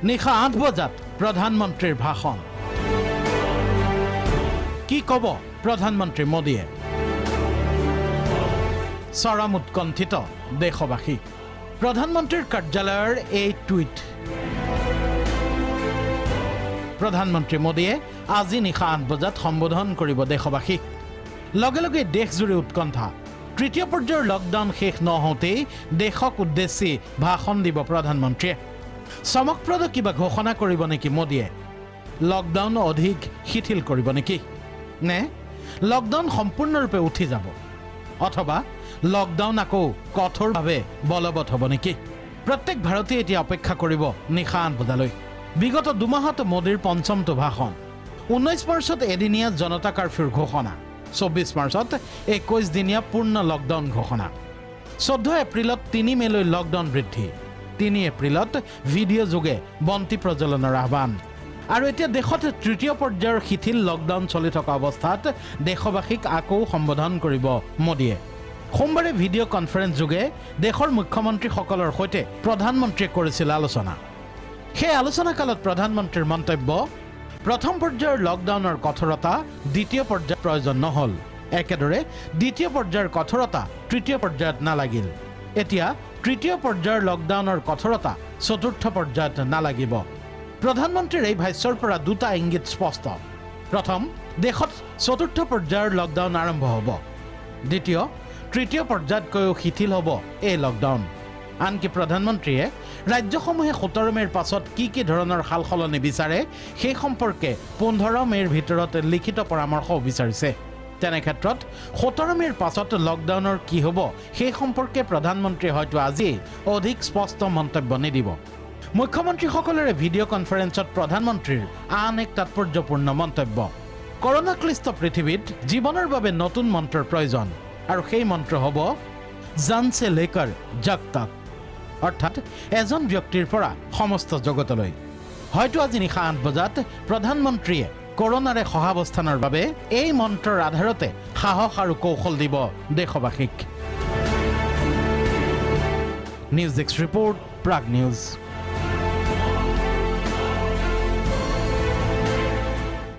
নিশা 8 বজাত প্ৰধানমন্ত্ৰীৰ ভাষণ কি ক'ব প্ৰধানমন্ত্ৰী মোদীয়ে চৰম উৎকণ্ঠিত দেশবাসী প্ৰধানমন্ত্ৰীৰ কাৰ্যালয়ৰ এই টুইট প্ৰধানমন্ত্ৰী মোদীয়ে আজি নিশা 8 বজাত সম্বোধন কৰিব দেশবাসীক লগে লগে দেশজুৰি উৎকণ্ঠা তৃতীয় পৰ্যায়ৰ লকডাউন শেষ নহওঁতেই দেশক উদ্দেশ্যি ভাষণ দিব প্ৰধানমন্ত্ৰীয়ে চমকপ্ৰদ কিবা ঘোষণা কৰিব নেকি মোদীয়ে লকডাউন অধিক শিথিল কৰিব নেকি নে লকডাউন সম্পূৰ্ণৰূপে উঠি যাব অথবা লকডাউন আকৌ কঠোৰভাৱে বলবৎ হ'ব নেকি প্ৰত্যেক ভাৰতীয় এতিয়া অপেক্ষা কৰিব নিশা 8 বজালৈ বিগত দুমাহত মোদীৰ পঞ্চমটো ভাষণ 19 মাৰ্চত এদিনীয়া জনতা কাৰ্ফিউৰ ঘোষণা 24 মাৰ্চত 21 দিনীয়া পূৰ্ণ লকডাউন ঘোষণা 14 এপ্ৰিলত 3 মেলৈ লকডাউন বৃদ্ধি 3 এপ্ৰিলত ভিডিঅ' যোগে বন্তি প্ৰজ্বলনৰ আহ্বান আৰু এতিয়া দেশত তৃতীয় পৰ্যায়ৰ শিথিল লকডাউন চলি থকা অৱস্থাত দেশবাসীক আকৌ সম্বোধন কৰিব মোদীয়ে সোমবাৰে ভিডিঅ' কনফাৰেন্স যোগে দেশৰ মুখ্যমন্ত্ৰীসকলৰ সৈতে প্ৰধানমন্ত্ৰীয়ে কৰিছিল আলোচনা সেই আলোচনাকালত প্ৰধানমন্ত্ৰীৰ মন্তব্য প্ৰথম পৰ্যায়ৰ লকডাউনৰ কঠোৰতা দ্বিতীয় পৰ্যায়ৰ প্ৰয়োজন নহল একেদৰে দ্বিতীয় পৰ্যায়ৰ কঠোৰতা তৃতীয় পৰ্যায়ত নালাগিল এতিয়া তৃতীয় পৰ্যায়ৰ লকডাউনৰ কঠোৰতা চতুৰ্থ পৰ্যায়ত নালাগিব প্ৰধানমন্ত্ৰীৰ এই ভাষ্যৰ পৰা দুটা ইংগিত স্পষ্ট প্ৰথম দেশত চতুৰ্থ পৰ্যায়ৰ লকডাউন আৰম্ভ হ'ব দ্বিতীয় তৃতীয় পৰ্যায়তকৈও শিথিল হ'ব এই লকডাউন আনকি প্ৰধানমন্ত্ৰীয়ে ৰাজ্যসমূহে 17 মেৰ পাছত কি ধৰণৰ সালসলনি বিচাৰে সেই সম্পৰ্কে 15 মেৰ ভিতৰত লিখিত পৰামৰ্শ বিচাৰিছে তেনে ক্ষেত্ৰত 17 মেৰ পাছত লকডাউনৰ কি হ'ব সেই সম্পৰ্কে প্ৰধানমন্ত্ৰীয়ে হয়তো আজি অধিক স্পষ্ট মন্তব্য নিদিব মুখ্যমন্ত্ৰীসকলৰে ভিডিঅ' কনফাৰেন্সত প্ৰধানমন্ত্ৰীৰ আন এক তাৎপৰ্যপূৰ্ণ মন্তব্য কৰোনা ক্লিষ্ট পৃথিৱীত জীৱনৰ বাবে নতুন মন্ত্ৰৰ প্ৰয়োজন আৰু সেই মন্ত্ৰ হ'ব জান সে লেকৰ জগ তক অৰ্থাৎ এজন ব্যক্তিৰ পৰা সমস্ত জগতলৈ হয়তো আজি নিশা 8 বজাত প্ৰধানমন্ত্ৰীয়ে কৰোনাৰে সহাৱস্থানৰ বাবে এই মন্ত্ৰৰ আধাৰতে সাহস আৰু কৌশল দিব দেশবাসীক news desk report Prag news